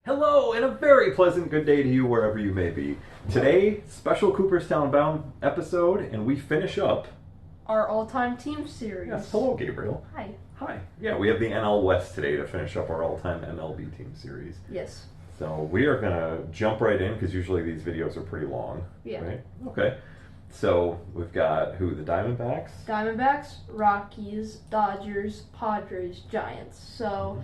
Hello, and a very pleasant good day to you wherever you may be. Today, special Cooperstown Bound episode, and we finish up. Our all-time team series. Yes, hello, Gabriel. Hi. Hi. Yeah, we have the NL West today to finish up our all-time MLB team series. Yes. So we are gonna jump right in because usually these videos are pretty long. Yeah. Right? Okay. So we've got who? The Diamondbacks. Diamondbacks, Rockies, Dodgers, Padres, Giants. So,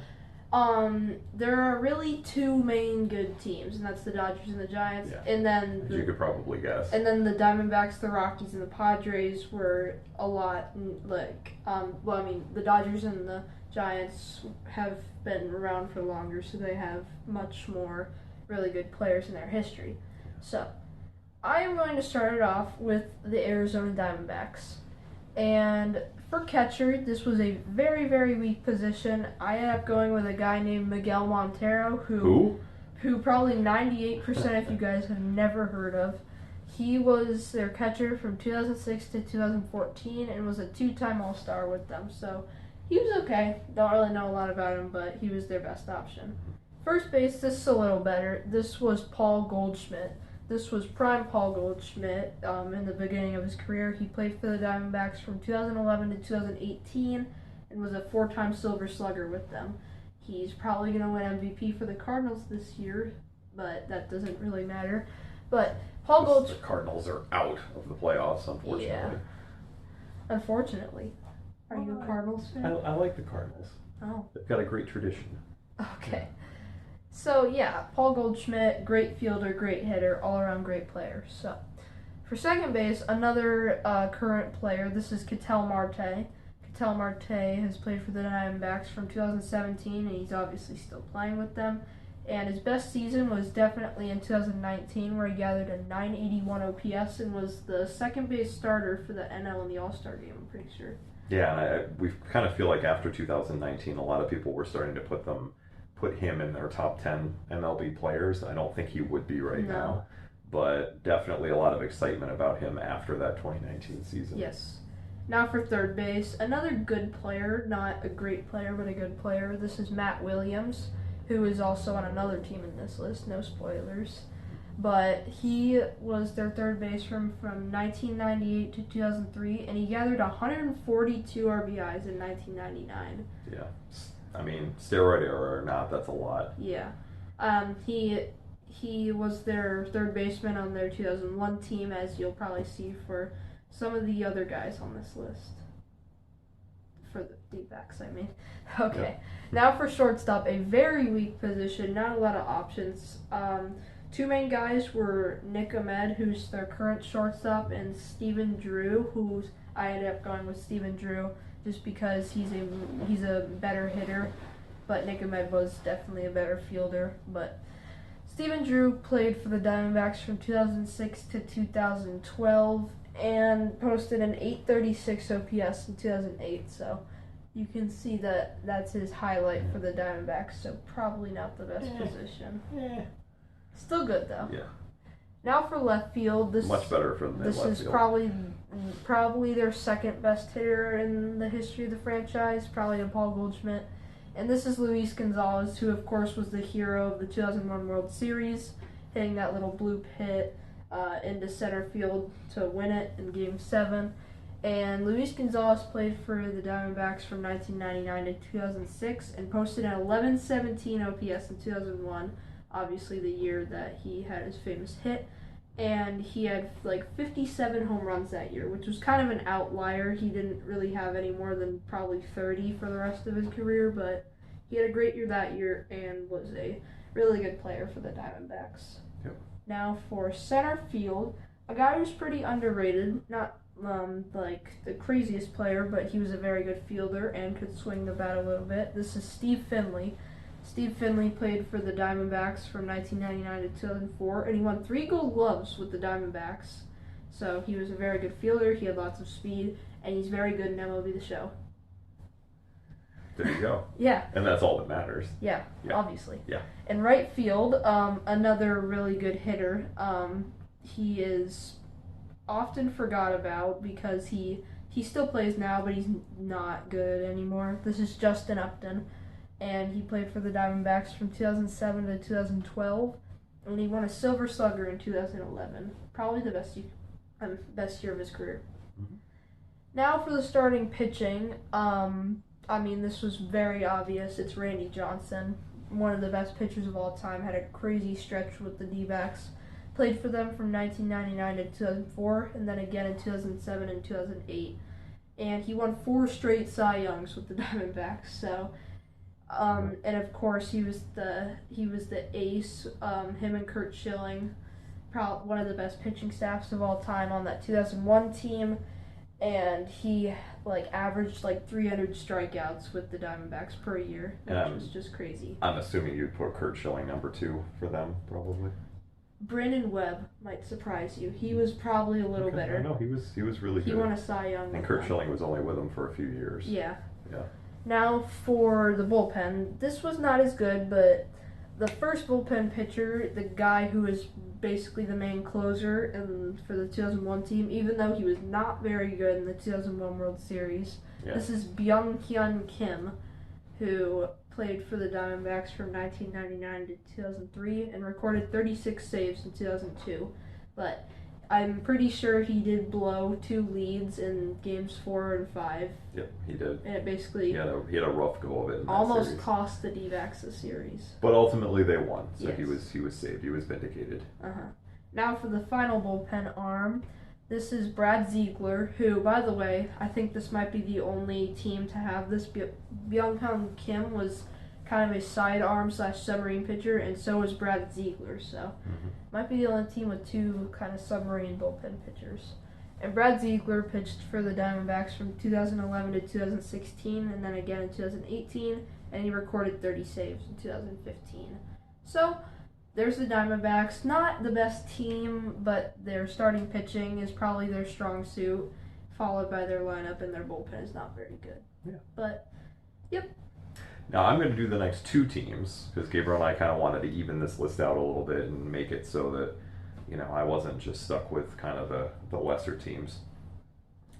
there are really two main good teams, and that's the Dodgers and the Giants. Yeah. And then As you could probably guess. And then the Diamondbacks, the Rockies, and the Padres were a lot the Dodgers and the Giants have been around for longer, so they have much more really good players in their history. So, I am going to start it off with the Arizona Diamondbacks. And for catcher, this was a very, very weak position. I ended up going with a guy named Miguel Montero, who probably 98% of you guys have never heard of. He was their catcher from 2006 to 2014 and was a two-time All-Star with them. So he was okay. Don't really know a lot about him, but he was their best option. First base, this is a little better. This was Paul Goldschmidt. This was prime Paul Goldschmidt in the beginning of his career. He played for the Diamondbacks from 2011 to 2018 and was a four-time Silver Slugger with them. He's probably going to win MVP for the Cardinals this year, but that doesn't really matter. But Paul Goldschmidt... The Cardinals are out of the playoffs, unfortunately. Yeah. Unfortunately. Are you a Cardinals fan? I like the Cardinals. Oh. They've got a great tradition. Okay. So, yeah, Paul Goldschmidt, great fielder, great hitter, all-around great player. So, for second base, another current player, this is Ketel Marte. Ketel Marte has played for the Diamondbacks from 2017, and he's obviously still playing with them. And his best season was definitely in 2019, where he gathered a 981 OPS and was the second base starter for the NL in the All-Star game, I'm pretty sure. Yeah, and we kind of feel like after 2019, a lot of people were starting to put him in their top 10 MLB players. I don't think he would be right now, but definitely a lot of excitement about him after that 2019 season. Yes. Now for third base, another good player, not a great player, but a good player. This is Matt Williams, who is also on another team in this list, no spoilers. But he was their third baseman from 1998 to 2003, and he gathered 142 RBIs in 1999. Yeah. I mean, steroid era or not, that's a lot. Yeah. He was their third baseman on their 2001 team, as you'll probably see for some of the other guys on this list. For the D-backs, I mean. Okay. Yeah. Now for shortstop, a very weak position, not a lot of options. Two main guys were Nick Ahmed, who's their current shortstop, and Stephen Drew, I ended up going with Stephen Drew just because he's a better hitter, but Nick Ahmed was definitely a better fielder. But Stephen Drew played for the Diamondbacks from 2006 to 2012 and posted an 836 OPS in 2008, so you can see that that's his highlight for the Diamondbacks, so probably not the best position. Still good, though. Yeah. Now for left field, much better for the left field. This is probably their second best hitter in the history of the franchise, probably to Paul Goldschmidt. And this is Luis Gonzalez, who of course was the hero of the 2001 World Series, hitting that little bloop hit into center field to win it in Game 7. And Luis Gonzalez played for the Diamondbacks from 1999 to 2006 and posted an 1117 OPS in 2001. Obviously the year that he had his famous hit, and he had like 57 home runs that year, which was kind of an outlier. He didn't really have any more than probably 30 for the rest of his career, but he had a great year that year and was a really good player for the Diamondbacks. Yep. Now for center field, a guy who's pretty underrated, not like the craziest player, but he was a very good fielder and could swing the bat a little bit. This is Steve Finley. Steve Finley played for the Diamondbacks from 1999 to 2004, and he won 3 Gold Gloves with the Diamondbacks. So he was a very good fielder, he had lots of speed, and he's very good in MLB The Show. There you go. Yeah. And that's all that matters. Yeah, obviously. Yeah. In right field, another really good hitter. He is often forgot about because he still plays now, but he's not good anymore. This is Justin Upton. and he played for the Diamondbacks from 2007 to 2012, and he won a Silver Slugger in 2011. Probably the best year of his career. Mm-hmm. Now for the starting pitching, this was very obvious. It's Randy Johnson, one of the best pitchers of all time. Had a crazy stretch with the D-backs. Played for them from 1999 to 2004, and then again in 2007 and 2008. And he won 4 straight Cy Youngs with the Diamondbacks. So, and of course he was the ace. Him and Curt Schilling, probably one of the best pitching staffs of all time on that 2001 team. And he averaged 300 strikeouts with the Diamondbacks per year, which was just crazy. I'm assuming you'd put Curt Schilling number 2 for them, probably. Brandon Webb might surprise you. He was probably a little better. No, he was really good. He won a Cy Young. And Curt Schilling was only with him for a few years. Yeah. Yeah. Now for the bullpen, this was not as good, but the first bullpen pitcher, the guy who was basically the main closer for the 2001 team, even though he was not very good in the 2001 World Series. Yeah. This is Byung-Hyun Kim, who played for the Diamondbacks from 1999 to 2003 and recorded 36 saves in 2002. But I'm pretty sure he did blow 2 leads in games 4 and 5. Yep, he did. And it basically he had a rough go of it in that almost series. Cost the D-backs the series. But ultimately they won, so yes. he was saved. He was vindicated. Now for the final bullpen arm. This is Brad Ziegler, who, by the way, I think this might be the only team to have this. Byung-Hyun Kim was kind of a sidearm / submarine pitcher, and so was Brad Ziegler. So, might be the only team with 2 kind of submarine bullpen pitchers. And Brad Ziegler pitched for the Diamondbacks from 2011 to 2016, and then again in 2018, and he recorded 30 saves in 2015. So, there's the Diamondbacks. Not the best team, but their starting pitching is probably their strong suit, followed by their lineup, and their bullpen is not very good. Yeah. But, yep. Now I'm going to do the next 2 teams, because Gabriel and I kind of wanted to even this list out a little bit and make it so that, I wasn't just stuck with kind of the lesser teams.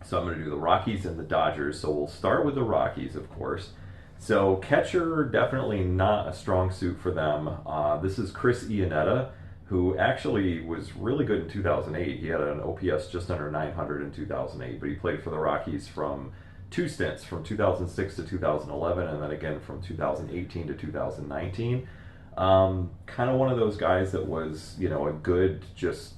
So I'm going to do the Rockies and the Dodgers. So we'll start with the Rockies, of course. So catcher, definitely not a strong suit for them. This is Chris Iannetta, who actually was really good in 2008. He had an OPS just under 900 in 2008, but he played for the Rockies from 2 stints, from 2006 to 2011, and then again from 2018 to 2019. Kind of one of those guys that was, a good, just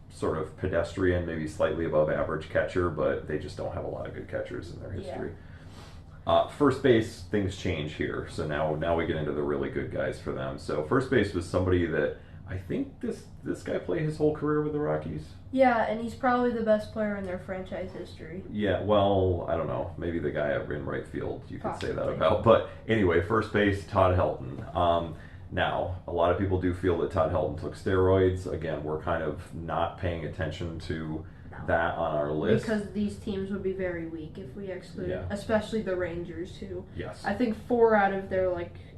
sort of pedestrian, maybe slightly above average catcher, but they just don't have a lot of good catchers in their history. Yeah. First base, things change here. So now we get into the really good guys for them. So first base was somebody that I think this guy played his whole career with the Rockies. Yeah, and he's probably the best player in their franchise history. Yeah, well, I don't know. Maybe the guy in right field you could say that about. But anyway, first base, Todd Helton. Now, a lot of people do feel that Todd Helton took steroids. Again, we're kind of not paying attention to that on our list. Because these teams would be very weak if we exclude, especially the Rangers, who I think 4 out of their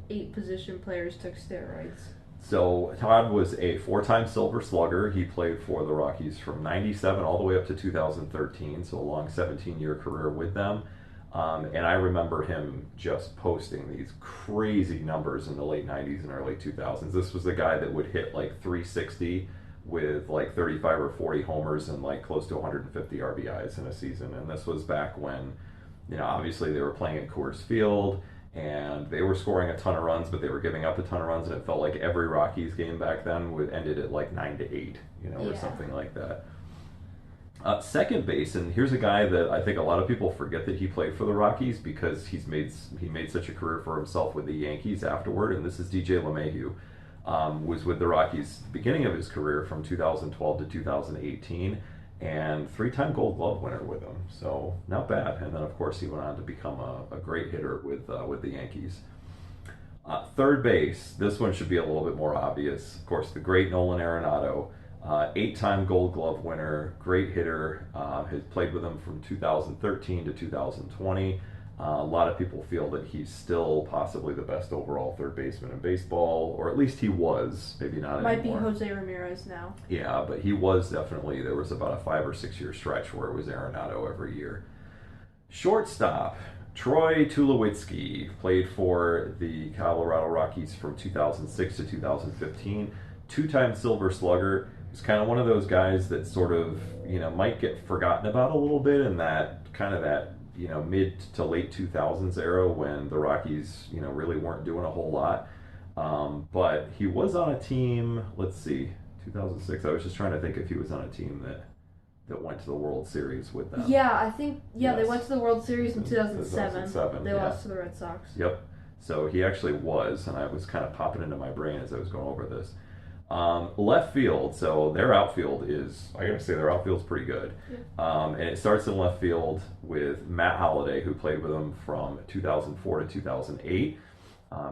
8 position players took steroids. So Todd was a 4-time Silver Slugger. He played for the Rockies from 97 all the way up to 2013, so a long 17-year career with them. And I remember him just posting these crazy numbers in the late 90s and early 2000s. This was the guy that would hit 360 with 35 or 40 homers and close to 150 RBIs in a season. And this was back when, obviously they were playing at Coors Field and they were scoring a ton of runs, but they were giving up a ton of runs, and it felt like every Rockies game back then ended at 9-8, or something like that. Second base, and here's a guy that I think a lot of people forget that he played for the Rockies because he made such a career for himself with the Yankees afterward, and this is DJ LeMahieu. Was with the Rockies beginning of his career from 2012 to 2018, and 3-time Gold Glove winner with them, so not bad. And then of course he went on to become a great hitter with the Yankees. Third base, this one should be a little bit more obvious. Of course, the great Nolan Arenado, 8-time Gold Glove winner, great hitter. Has played with them from 2013 to 2020. A lot of people feel that he's still possibly the best overall third baseman in baseball, or at least he was. Maybe not anymore. Might be Jose Ramirez now. Yeah, but he was definitely. There was about a 5 or 6 year stretch where it was Arenado every year. Shortstop. Troy Tulowitzki played for the Colorado Rockies from 2006 to 2015. Two-time Silver Slugger. He's kind of one of those guys that sort of, might get forgotten about a little bit in that kind of that, mid to late 2000s era when the Rockies, really weren't doing a whole lot. But he was on a team, let's see, 2006. I was just trying to think if he was on a team that went to the World Series with them. Yeah, I think, Yes. They went to the World Series in 2007. 2007, They yeah. lost to the Red Sox. Yep. So he actually was, and I was kind of popping into my brain as I was going over this. Left field, so their outfield is, I gotta say, their outfield's pretty good. Yeah. And it starts in left field with Matt Holliday, who played with them from 2004 to 2008.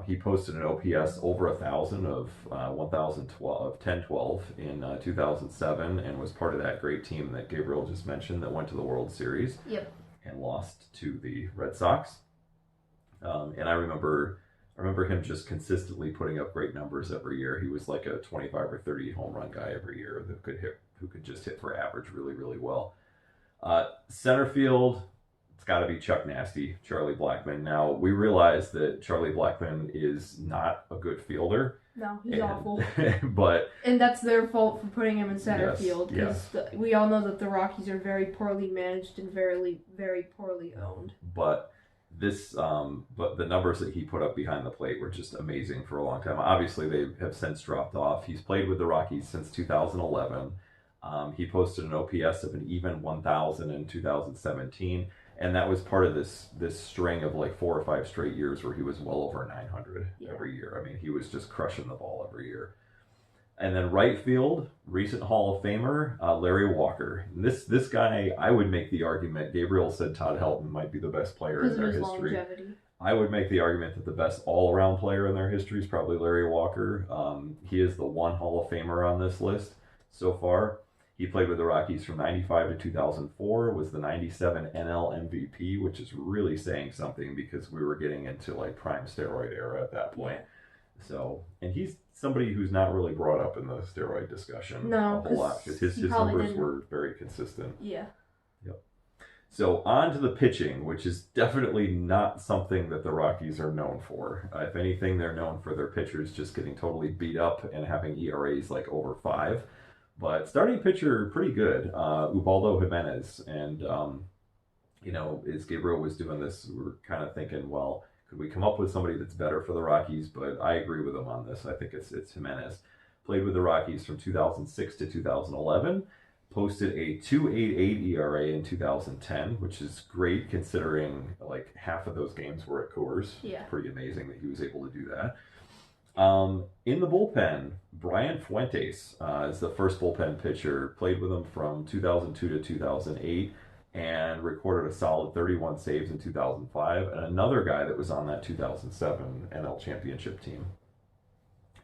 He posted an OPS over 1,000 of 1012 in 2007 and was part of that great team that Gabriel just mentioned that went to the World Series. Yep. And lost to the Red Sox. And I remember him just consistently putting up great numbers every year. He was like a 25 or 30 home run guy every year who could just hit for average really, really well. Center field, it's got to be Chuck Nasty, Charlie Blackmon. Now, we realize that Charlie Blackmon is not a good fielder. No, he's awful. But and that's their fault for putting him in center Yes, field because we all know that the Rockies are very poorly managed and very, very poorly owned. But the numbers that he put up behind the plate were just amazing for a long time. Obviously, they have since dropped off. He's played with the Rockies since 2011. He posted an OPS of an even 1,000 in 2017, and that was part of this string of like 4 or 5 straight years where he was well over 900 every year. I mean, he was just crushing the ball every year. And then right field, recent Hall of Famer, Larry Walker. This guy, I would make the argument, Gabriel said Todd Helton might be the best player in their history. Longevity. I would make the argument that the best all-around player in their history is probably Larry Walker. He is the one Hall of Famer on this list so far. He played with the Rockies from 95 to 2004, was the 97 NL MVP, which is really saying something because we were getting into like prime steroid era at that point. So, and he's somebody who's not really brought up in the steroid discussion a whole lot because his numbers were very consistent. Yeah. Yep. So on to the pitching, which is definitely not something that the Rockies are known for. If anything, they're known for their pitchers just getting totally beat up and having ERAs like over 5. But starting pitcher, pretty good. Ubaldo Jimenez. And, as Gabriel was doing this, we were kind of thinking, well, could we come up with somebody that's better for the Rockies? But I agree with him on this. I think it's Jimenez. Played with the Rockies from 2006 to 2011. Posted a 2.88 ERA in 2010, which is great considering like half of those games were at Coors. Yeah. Pretty amazing that he was able to do that. In the bullpen, Brian Fuentes is the first bullpen pitcher. Played with him from 2002 to 2008 and recorded a solid 31 saves in 2005. And another guy that was on that 2007 NL Championship team.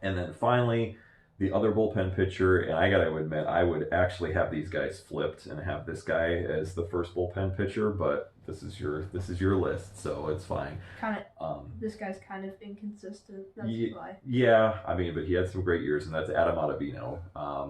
And then finally, the other bullpen pitcher, and I gotta admit, I would actually have these guys flipped and have this guy as the first bullpen pitcher, but this is your list, so it's fine. This guy's kind of inconsistent. That's why. Yeah, I mean, but he had some great years, and that's Adam Ottavino.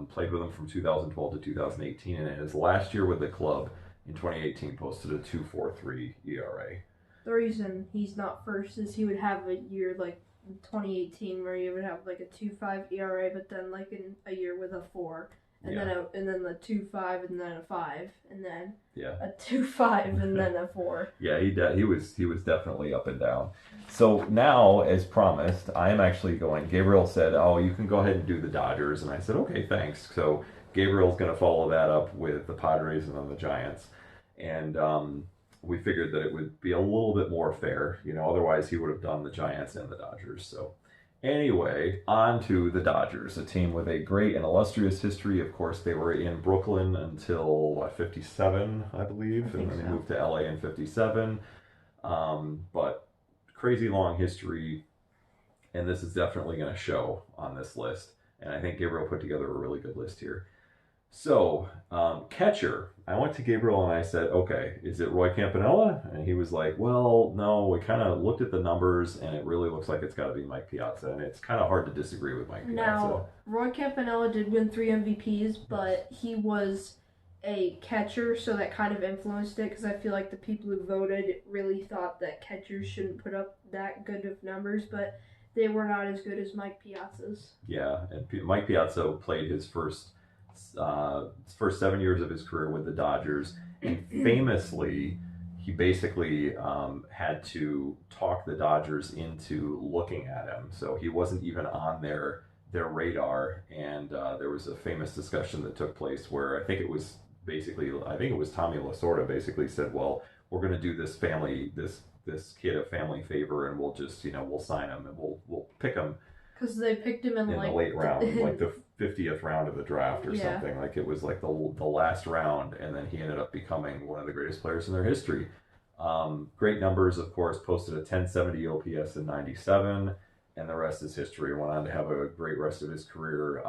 Played with him from 2012 to 2018, and in his last year with the club in 2018, posted a 2.43 ERA. The reason he's not first is he would have a year like 2018 where you would have like a 2.5 ERA, but then like in a year with a 4, and then the 2.5 and then a 5, and then a 2.5 and then a 4. Yeah, he was definitely up and down. So now, as promised, I am actually going. Gabriel said, "Oh, you can go ahead and do the Dodgers," and I said, "Okay, thanks." So Gabriel's going to follow that up with the Padres and then the Giants, and we figured that it would be a little bit more fair. Otherwise he would have done the Giants and the Dodgers. So anyway, on to the Dodgers, a team with a great and illustrious history. Of course, they were in Brooklyn until 57, I believe, and then they moved to LA in 57. But crazy long history, and this is definitely going to show on this list. And I think Gabriel put together a really good list here. So, catcher, I went to Gabriel and I said, okay, is it Roy Campanella? And he was like, well, no, we kind of looked at the numbers and it really looks like it's got to be Mike Piazza. And it's kind of hard to disagree with Mike Piazza. Now, Roy Campanella did win 3 MVPs, but he was a catcher, so that kind of influenced it because I feel like the people who voted really thought that catchers shouldn't put up that good of numbers, but they were not as good as Mike Piazza's. Yeah, and Mike Piazza played his first 7 years of his career with the Dodgers, and famously, he basically had to talk the Dodgers into looking at him. So he wasn't even on their radar, and there was a famous discussion that took place where I think it was Tommy Lasorda basically said, "Well, we're going to do this kid a family favor, and we'll just we'll sign him and we'll pick him Because they picked him in in like the late round, like the 50th round of the draft or Yeah. something. Like it was like the last round, and then he ended up becoming one of the greatest players in their history. Great numbers, of course, posted a 1070 OPS in 97, and the rest is history. Went on to have a great rest of his career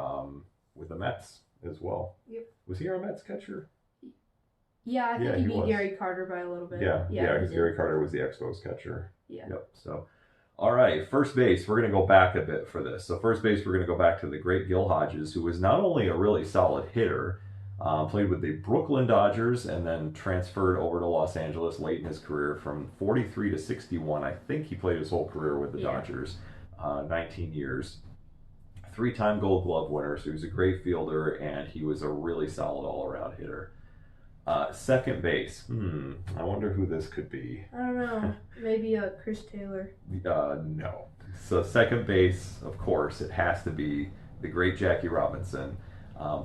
with the Mets as well. Yep. Was he our Mets catcher? Yeah, I think Yeah, he he beat was. Gary Carter by a little bit. Yeah, he because did. Gary Carter was the Expos catcher. Yeah. Yep. So, all right, first base. We're going to go back a bit for this. So, first base, we're going to go back to the great Gil Hodges, who was not only a really solid hitter, played with the Brooklyn Dodgers, and then transferred over to Los Angeles late in his career from 43 to 61. I think he played his whole career with the Dodgers, 19 years. Three-time Gold Glove winner, so he was a great fielder, and he was a really solid all-around hitter. Second base. I wonder who this could be. I don't know. Maybe Chris Taylor. No. So second base, of course, it has to be the great Jackie Robinson.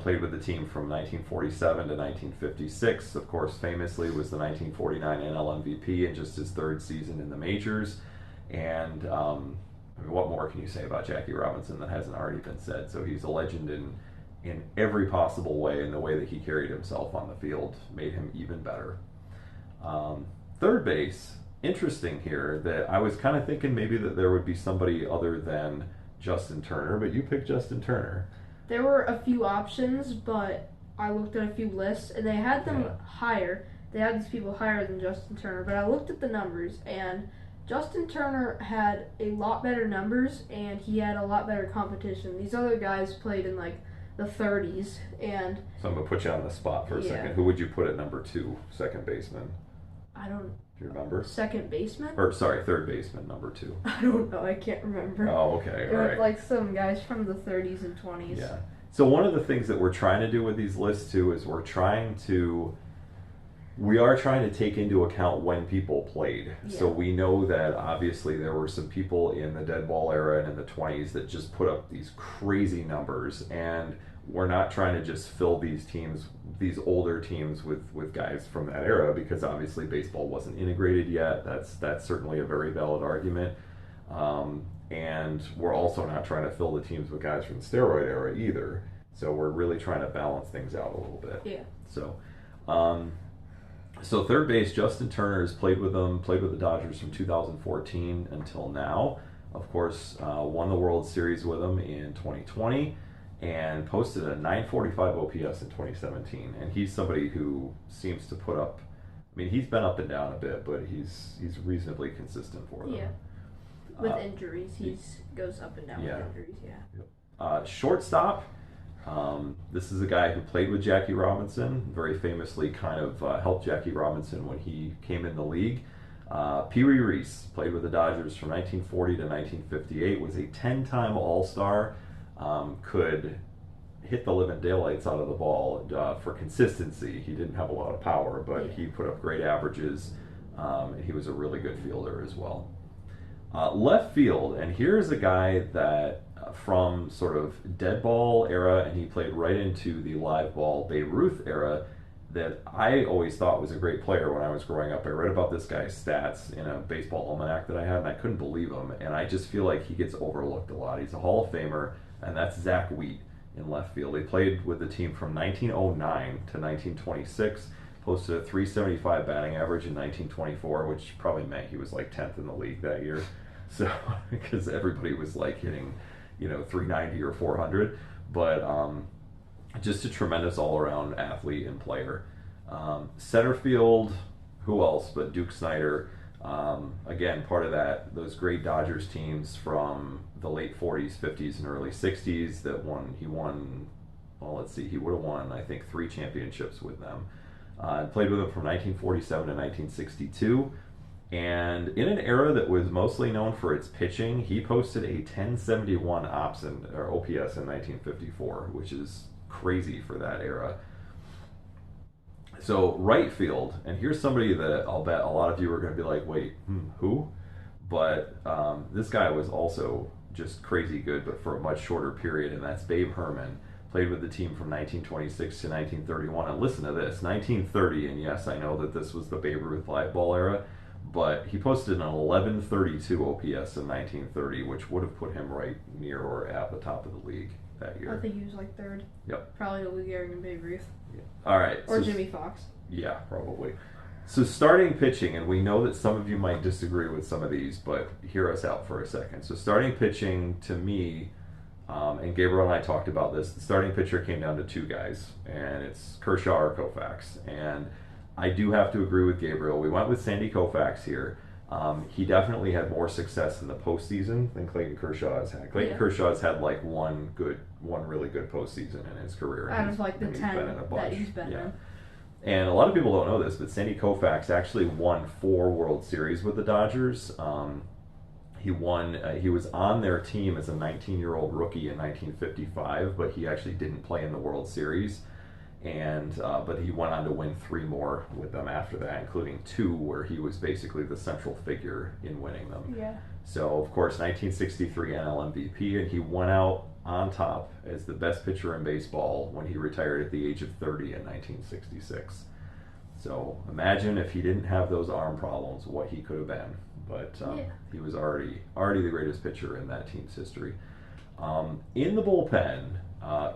Played with the team from 1947 to 1956. Of course, famously was the 1949 NL MVP in just his third season in the majors. And I mean, what more can you say about Jackie Robinson that hasn't already been said? So he's a legend in every possible way, and the way that he carried himself on the field made him even better. Third base, interesting here that I was kind of thinking maybe that there would be somebody other than Justin Turner, but you picked Justin Turner. There were a few options, but I looked at a few lists, and they had them higher. They had these people higher than Justin Turner, but I looked at the numbers, and Justin Turner had a lot better numbers, and he had a lot better competition. These other guys played in like the 30s, and So I'm going to put you on the spot for a second. Who would you put at number 2, second baseman? I don't. Do you remember? Second baseman? Or sorry, third baseman, number 2. I don't know. I can't remember. Oh, okay, It all was right. like some guys from the 30s and 20s. Yeah. So one of the things that we're trying to do with these lists too is we are trying to take into account when people played. Yeah. So we know that obviously there were some people in the dead ball era and in the 20s that just put up these crazy numbers, and we're not trying to just fill these teams, these older teams with guys from that era, because obviously baseball wasn't integrated yet. That's certainly a very valid argument. And we're also not trying to fill the teams with guys from the steroid era either. So we're really trying to balance things out a little bit. Yeah. So third base, Justin Turner has played with the Dodgers from 2014 until now. Of course, won the World Series with them in 2020 and posted a 945 OPS in 2017. And he's somebody who seems to put up, I mean, he's been up and down a bit, but he's reasonably consistent for them. Yeah. With injuries, he goes up and down with injuries. Yeah. Shortstop. This is a guy who played with Jackie Robinson, very famously kind of helped Jackie Robinson when he came in the league. Pee Wee Reese played with the Dodgers from 1940 to 1958, was a 10-time All-Star, could hit the living daylights out of the ball for consistency. He didn't have a lot of power, but he put up great averages, and he was a really good fielder as well. Left field, and here's a guy that from sort of dead ball era, and he played right into the live ball Babe Ruth era, that I always thought was a great player when I was growing up. I read about this guy's stats in a baseball almanac that I had, and I couldn't believe him, and I just feel like he gets overlooked a lot. He's a Hall of Famer, and that's Zach Wheat in left field. He played with the team from 1909 to 1926, posted a 375 batting average in 1924, which probably meant he was like 10th in the league that year. So, because everybody was like hitting, 390 or 400, but just a tremendous all-around athlete and player. Center field, who else but Duke Snider? Again, part of those great Dodgers teams from the late 40s, 50s, and early 60s that he won well, let's see, he would have won, I think, 3 championships with them. Played with them from 1947 to 1962. And in an era that was mostly known for its pitching, he posted a 1071 OPS or OPS in 1954, which is crazy for that era. So right field, and here's somebody that I'll bet a lot of you are going to be like, wait, who? But this guy was also just crazy good, but for a much shorter period, and that's Babe Herman. Played with the team from 1926 to 1931. And listen to this, 1930, and yes, I know that this was the Babe Ruth live ball era, but he posted an 1132 OPS in 1930, which would have put him right near or at the top of the league that year. I think he was like 3rd. Yep. Probably Lou Gehrig and Babe Ruth. Yeah. All right. Or so, Jimmy Fox. Yeah, probably. So starting pitching, and we know that some of you might disagree with some of these, but hear us out for a second. So starting pitching, to me, and Gabriel and I talked about this, the starting pitcher came down to 2 guys, and it's Kershaw or Koufax. And I do have to agree with Gabriel. We went with Sandy Koufax here. He definitely had more success in the postseason than Clayton Kershaw has had. Clayton Kershaw has had like one really good postseason in his career. Out of like the 10 that he's been in. And a lot of people don't know this, but Sandy Koufax actually won 4 World Series with the Dodgers. He was on their team as a 19-year-old rookie in 1955, but he actually didn't play in the World Series. And but he went on to win 3 more with them after that, including 2 where he was basically the central figure in winning them. Yeah. So of course, 1963 NL MVP, and he went out on top as the best pitcher in baseball when he retired at the age of 30 in 1966. So imagine if he didn't have those arm problems, what he could have been. But he was already the greatest pitcher in that team's history. In the bullpen,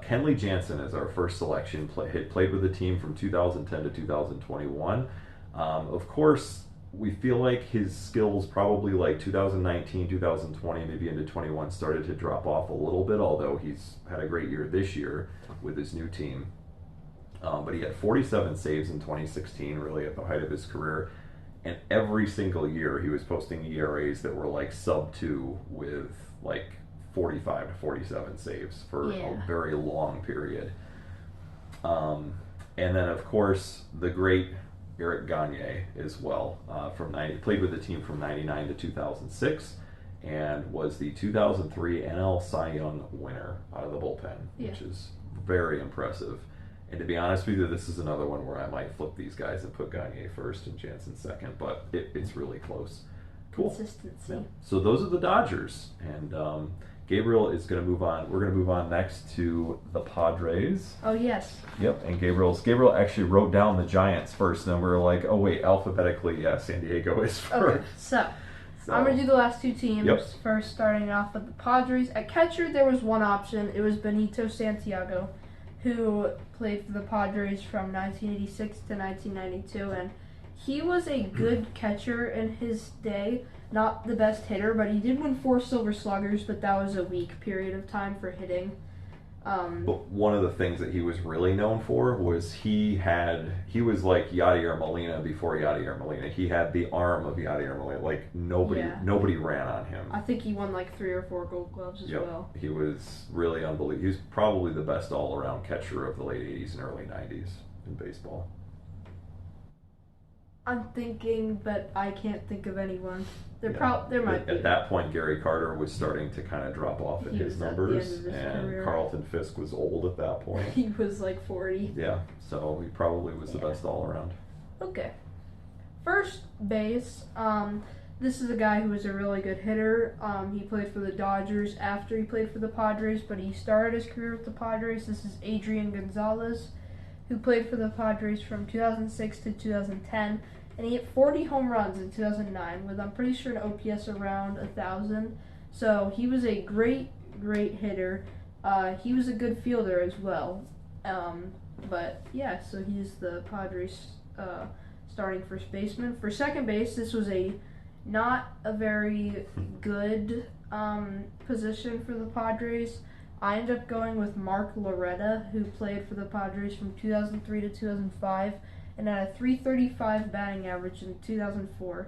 Kenley Jansen is our first selection. Played with the team from 2010 to 2021. Of course, we feel like his skills probably like 2019, 2020, maybe into 21 started to drop off a little bit, although he's had a great year this year with his new team. But he had 47 saves in 2016, really at the height of his career. And every single year he was posting ERAs that were like sub-2 with like 45 to 47 saves for a very long period. And then, of course, the great Eric Gagne as well. Played with the team from 99 to 2006 and was the 2003 NL Cy Young winner out of the bullpen, which is very impressive. And to be honest with you, this is another one where I might flip these guys and put Gagne first and Jansen second, but it's really close. Cool. Consistency. Yeah. So those are the Dodgers. And Gabriel is going to move on. We're going to move on next to the Padres. Oh, yes. Yep, and Gabriel actually wrote down the Giants first, and then we were like, oh, wait, alphabetically, San Diego is first. Okay, so I'm going to do the last 2 teams. Yep. First, starting off with the Padres. At catcher, there was one option. It was Benito Santiago, who played for the Padres from 1986 to 1992, and he was a good catcher in his day. Not the best hitter, but he did win 4 Silver Sluggers, but that was a weak period of time for hitting. But one of the things that he was really known for was he was like Yadier Molina before Yadier Molina. He had the arm of Yadier Molina. Like nobody ran on him. I think he won like 3 or 4 Gold Gloves as well. He was really unbelievable. He was probably the best all-around catcher of the late 80s and early 90s in baseball. I'm thinking, but I can't think of anyone. There might be. At that point, Gary Carter was starting to kind of drop off in his numbers, and career. Carlton Fisk was old at that point. He was like 40. Yeah, so he probably was the best all around. Okay. First base. This is a guy who was a really good hitter. He played for the Dodgers after he played for the Padres, but he started his career with the Padres. This is Adrian Gonzalez, who played for the Padres from 2006 to 2010. And he hit 40 home runs in 2009 with, I'm pretty sure, an OPS around 1,000. So he was a great hitter. He was a good fielder as well. So he's the Padres starting first baseman. For second base, this was not a very good position for the Padres. I ended up going with Mark Loretta, who played for the Padres from 2003 to 2005. And had a .335 batting average in 2004.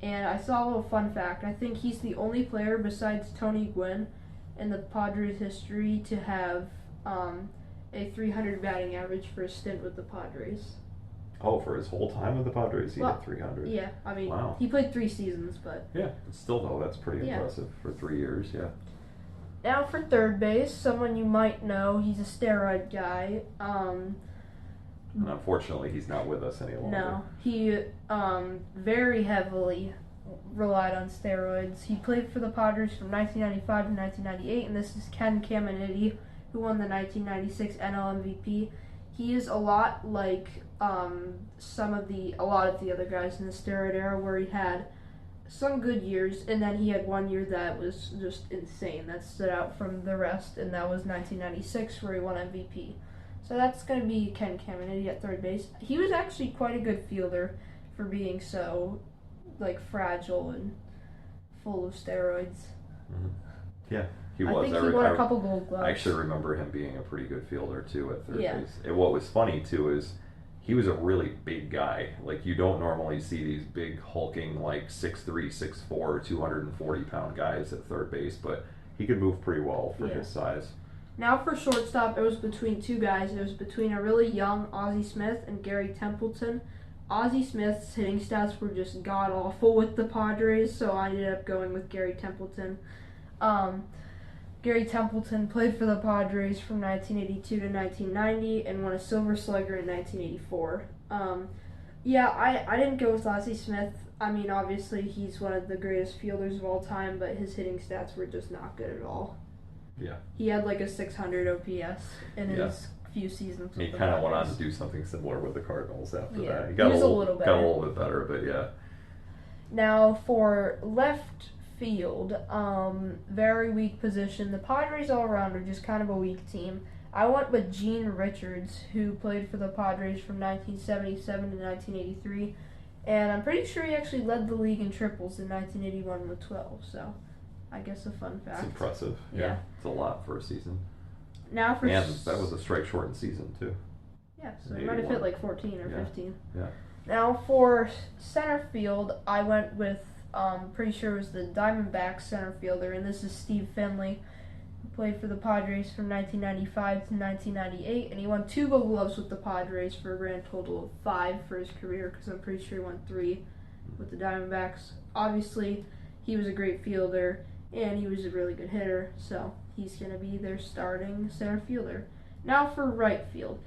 And I saw a little fun fact. I think he's the only player besides Tony Gwynn in the Padres history to have a 300 batting average for a stint with the Padres. Oh, for his whole time with the Padres, he hit 300. Yeah, I mean, wow. He played 3 seasons, but yeah, still though, that's pretty impressive for 3 years. Yeah. Now for third base, someone you might know, he's a steroid guy. And unfortunately, he's not with us any longer. No, he very heavily relied on steroids. He played for the Padres from 1995 to 1998, and this is Ken Caminiti, who won the 1996 NL MVP. He is a lot like a lot of the other guys in the steroid era, where he had some good years, and then he had one year that was just insane, that stood out from the rest, and that was 1996, where he won MVP. So that's going to be Ken Caminiti at third base. He was actually quite a good fielder for being so, fragile and full of steroids. Mm-hmm. Yeah, he was. I think he won a couple Gold Gloves. I actually remember him being a pretty good fielder, too, at third base. And what was funny, too, is he was a really big guy. You don't normally see these big, hulking, 6'3", 6'4", 240-pound guys at third base, but he could move pretty well for his size. Now for shortstop, it was between 2 guys. It was between a really young Ozzie Smith and Gary Templeton. Ozzie Smith's hitting stats were just god-awful with the Padres, so I ended up going with Gary Templeton. Gary Templeton played for the Padres from 1982 to 1990 and won a Silver Slugger in 1984. I didn't go with Ozzie Smith. I mean, obviously, he's one of the greatest fielders of all time, but his hitting stats were just not good at all. Yeah. He had a 600 OPS in his few seasons. He kind of went on to do something similar with the Cardinals after that. He was a little bit better, but yeah. Now for left field, very weak position. The Padres all around are just kind of a weak team. I went with Gene Richards, who played for the Padres from 1977 to 1983, and I'm pretty sure he actually led the league in triples in 1981 with 12, so I guess a fun fact. It's impressive. Yeah. It's a lot for a season. Now for and that was a strike-shortened season, too. Yeah, so he might have hit 14 or 15. Yeah. Now for center field, I went with, pretty sure it was the Diamondbacks center fielder, and this is Steve Finley, who played for the Padres from 1995 to 1998, and he won 2 Gold Gloves with the Padres for a grand total of 5 for his career, because I'm pretty sure he won 3 with the Diamondbacks. Obviously, he was a great fielder, and he was a really good hitter, so he's going to be their starting center fielder. Now for right field.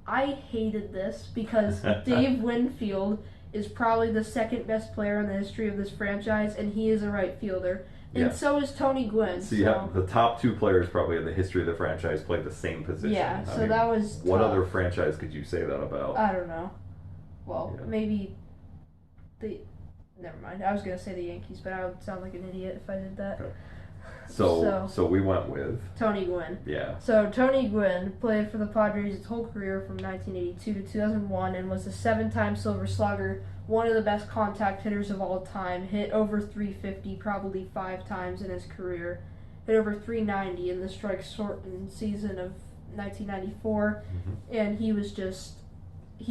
I hated this because Dave Winfield is probably the second best player in the history of this franchise, and he is a right fielder. And so is Tony Gwynn. So you have the top 2 players probably in the history of the franchise played the same position. Yeah, that was tough. What other franchise could you say that about? I don't know. Well, maybe never mind. I was going to say the Yankees, but I would sound like an idiot if I did that. Okay. So we went with Tony Gwynn. Yeah. So Tony Gwynn played for the Padres his whole career from 1982 to 2001 and was a 7-time Silver Slugger, one of the best contact hitters of all time. Hit over 350 probably 5 times in his career. Hit over 390 in the strike-shortened season of 1994, and he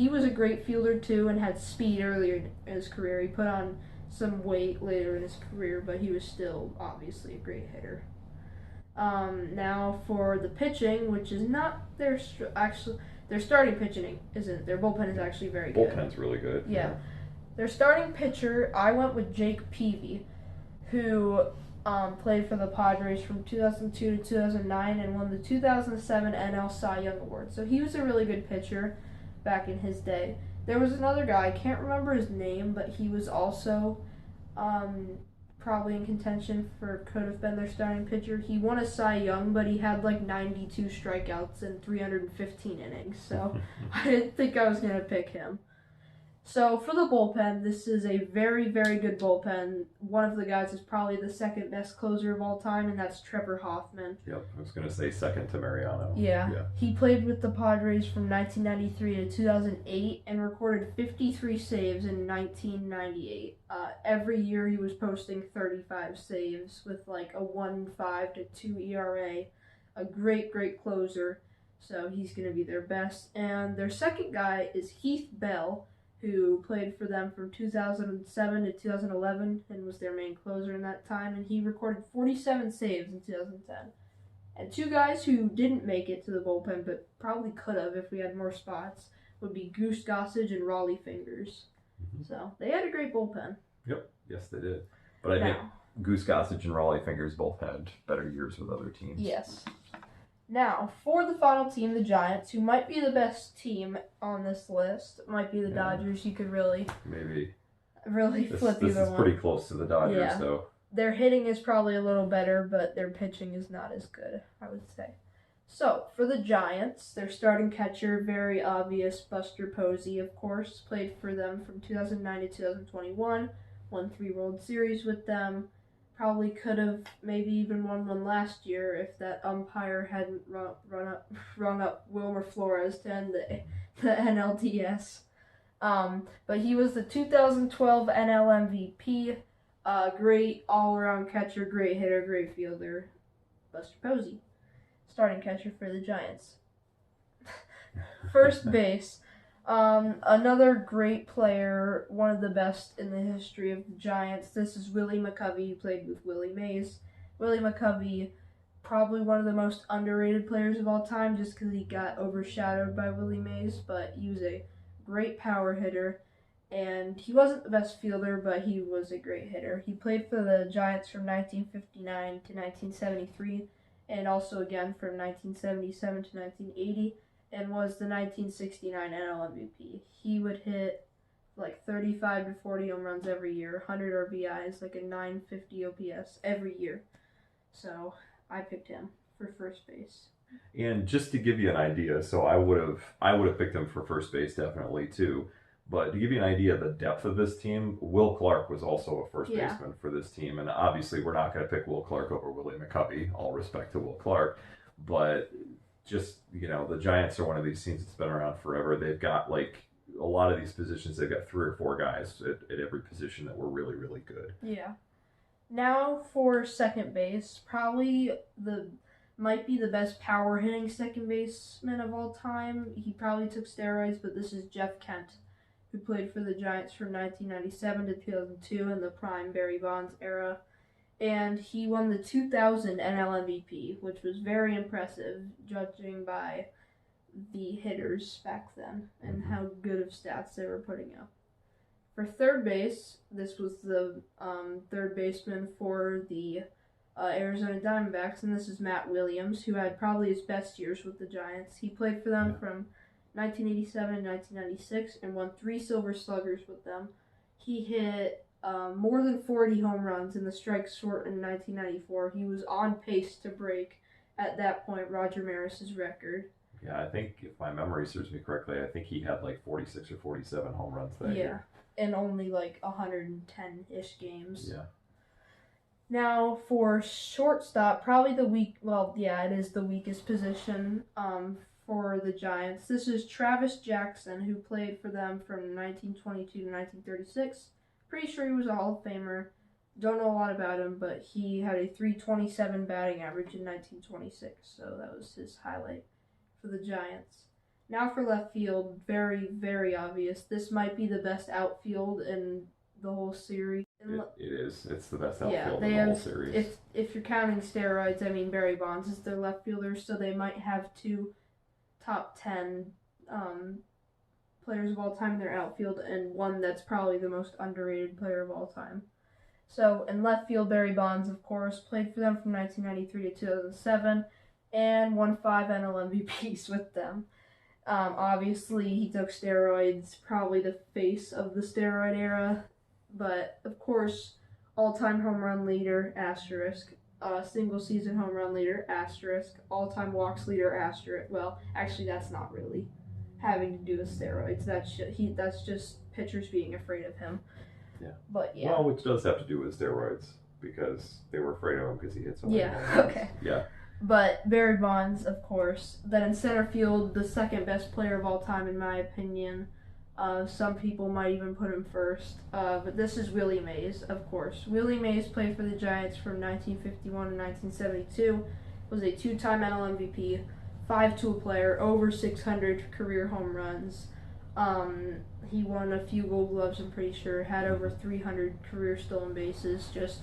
was a great fielder too and had speed earlier in his career. He put on some weight later in his career, but he was still obviously a great hitter. Now for the pitching, which is not their starting pitching isn't. Their bullpen is actually very good. Bullpen's really good. Yeah. Their starting pitcher, I went with Jake Peavy, who played for the Padres from 2002 to 2009 and won the 2007 NL Cy Young Award. So he was a really good pitcher back in his day. There was another guy, I can't remember his name, but he was also probably in contention for could have been their starting pitcher. He won a Cy Young, but he had 92 strikeouts in 315 innings, so I didn't think I was going to pick him. So for the bullpen, this is a very, very good bullpen. One of the guys is probably the second best closer of all time, and that's Trevor Hoffman. Yep, I was going to say second to Mariano. Yeah. He played with the Padres from 1993 to 2008 and recorded 53 saves in 1998. Every year he was posting 35 saves with a 1.5 to 2 ERA. A great, great closer. So he's going to be their best. And their second guy is Heath Bell, who played for them from 2007 to 2011 and was their main closer in that time, and he recorded 47 saves in 2010. And two guys who didn't make it to the bullpen, but probably could have if we had more spots, would be Goose Gossage and Raleigh Fingers. Mm-hmm. So they had a great bullpen. Yep, yes they did. But I think Goose Gossage and Raleigh Fingers both had better years with other teams. Yes. Now, for the final team, the Giants, who might be the best team on this list, might be the Dodgers. You could really flip either one. This is pretty close to the Dodgers, though. Their hitting is probably a little better, but their pitching is not as good, I would say. So, for the Giants, their starting catcher, very obvious, Buster Posey, of course, played for them from 2009 to 2021, won 3 World Series with them. Probably could have maybe even won one last year if that umpire hadn't rung up Wilmer Flores to end the NLDS. But he was the 2012 NL MVP. Great all-around catcher, great hitter, great fielder, Buster Posey. Starting catcher for the Giants. First base, another great player, one of the best in the history of the Giants. This is Willie McCovey, who played with Willie Mays. Willie McCovey, probably one of the most underrated players of all time just because he got overshadowed by Willie Mays, but he was a great power hitter. And he wasn't the best fielder, but he was a great hitter. He played for the Giants from 1959 to 1973, and also again from 1977 to 1980, and was the 1969 NL MVP. He would hit like 35 to 40 home runs every year, 100 RBIs, like a 950 OPS every year. So I picked him for first base. And just to give you an idea, so I would have picked him for first base definitely too. But to give you an idea of the depth of this team, Will Clark was also a first baseman for this team. And obviously we're not going to pick Will Clark over Willie McCovey, all respect to Will Clark. But just, the Giants are one of these teams that's been around forever. They've got, like, a lot of these positions, they've got 3 or 4 guys at every position that were really, really good. Yeah. Now for second base, probably might be the best power hitting second baseman of all time. He probably took steroids, but this is Jeff Kent, who played for the Giants from 1997 to 2002 in the prime Barry Bonds era. And he won the 2000 NL MVP, which was very impressive, judging by the hitters back then and how good of stats they were putting up. For third base, this was the third baseman for the Arizona Diamondbacks, and this is Matt Williams, who had probably his best years with the Giants. He played for them from 1987 and 1996 and won 3 Silver Sluggers with them. He hit more than 40 home runs in the strike short in 1994. He was on pace to break, at that point, Roger Maris's record. Yeah, I think, if my memory serves me correctly, I think he had like 46 or 47 home runs that year. Yeah, in only like 110-ish games. Yeah. Now, for shortstop, probably it is the weakest position for the Giants. This is Travis Jackson, who played for them from 1922 to 1936. Pretty sure he was a Hall of Famer. Don't know a lot about him, but he had a .327 batting average in 1926, so that was his highlight for the Giants. Now for left field, very, very obvious. This might be the best outfield in the whole series. It is. It's the best outfield in the whole series. If you're counting steroids, Barry Bonds is their left fielder, so they might have 2 top 10 players of all time in their outfield, and one that's probably the most underrated player of all time. So in left field, Barry Bonds, of course, played for them from 1993 to 2007, and won 5 NL MVPs with them. Obviously, he took steroids, probably the face of the steroid era, but of course, all-time home run leader, asterisk. Single-season home run leader, asterisk. All-time walks leader, asterisk. Well, actually, that's not really having to do with steroids. That's just pitchers being afraid of him. Yeah. But yeah. Well, which does have to do with steroids because they were afraid of him because he hit so many home runs. Okay. Yeah. But Barry Bonds, of course. Then in center field, the second best player of all time, in my opinion. Some people might even put him first. But this is Willie Mays, of course. Willie Mays played for the Giants from 1951 to 1972. Was a 2-time NL MVP, 5-tool player, over 600 career home runs. He won a few Gold Gloves, I'm pretty sure. Had over 300 career stolen bases. Just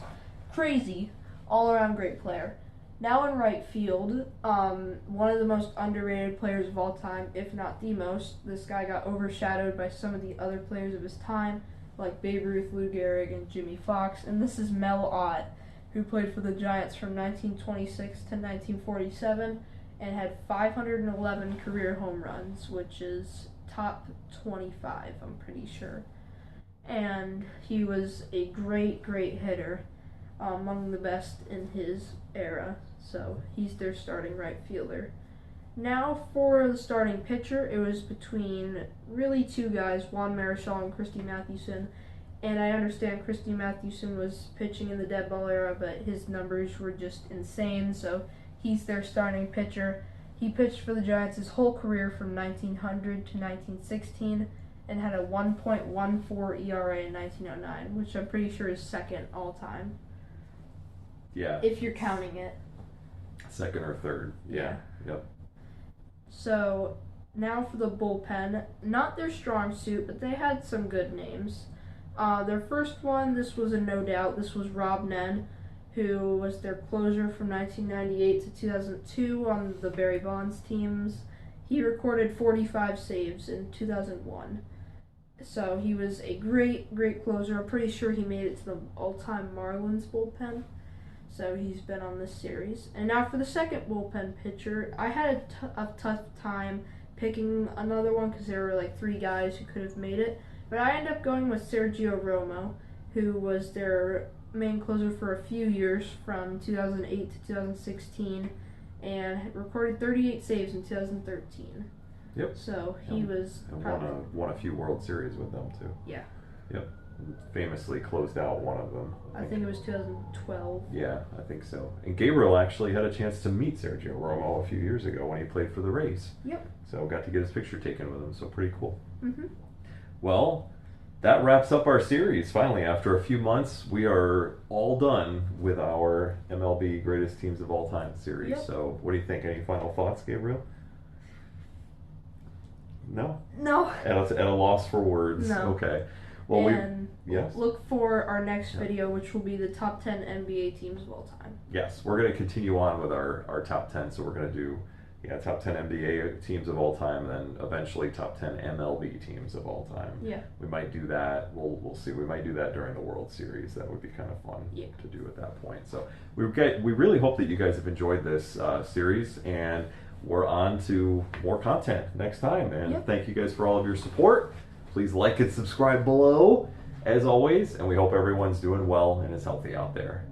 crazy. All-around great player. Now in right field, one of the most underrated players of all time, if not the most. This guy got overshadowed by some of the other players of his time, like Babe Ruth, Lou Gehrig, and Jimmy Fox. And this is Mel Ott, who played for the Giants from 1926 to 1947 and had 511 career home runs, which is top 25, I'm pretty sure. And he was a great, great hitter, among the best in his era. So he's their starting right fielder. Now for the starting pitcher, it was between really two guys, Juan Marichal and Christy Mathewson. And I understand Christy Mathewson was pitching in the dead ball era, but his numbers were just insane, so he's their starting pitcher. He pitched for the Giants his whole career from 1900 to 1916 and had a 1.14 ERA in 1909, which I'm pretty sure is second all time. Yeah. If you're counting it. Second or third. Yeah. Yep. So now for the bullpen. Not their strong suit, but they had some good names. Their first one, this was a no doubt. This was Rob Nen, who was their closer from 1998 to 2002 on the Barry Bonds teams. He recorded 45 saves in 2001. So he was a great, great closer. I'm pretty sure he made it to the all-time Marlins bullpen. So he's been on this series. And now for the second bullpen pitcher, I had a tough time picking another one because there were like three guys who could have made it. But I ended up going with Sergio Romo, who was their main closer for a few years from 2008 to 2016 and recorded 38 saves in 2013. Yep. So he was probably... won a few World Series with them, too. Yeah. Yep. Famously closed out one of them. I think it was 2012. Yeah, I think so. And Gabriel actually had a chance to meet Sergio Romo a few years ago when he played for the Rays. Yep. So got to get his picture taken with him, so pretty cool. Mm-hmm. Well, that wraps up our series. Finally, after a few months, we are all done with our MLB Greatest Teams of All Time series. Yep. So what do you think? Any final thoughts, Gabriel? No? No. At a loss for words. No. Okay. Well, and yes. Look for our next video, which will be the top 10 NBA teams of all time. Yes, we're going to continue on with our top 10. So we're going to do top 10 NBA teams of all time, and then eventually top 10 MLB teams of all time. Yeah. We might do that. We'll see. We might do that during the World Series. That would be kind of fun to do at that point. So we really hope that you guys have enjoyed this series, and we're on to more content next time. And thank you guys for all of your support. Please like and subscribe below, as always, and we hope everyone's doing well and is healthy out there.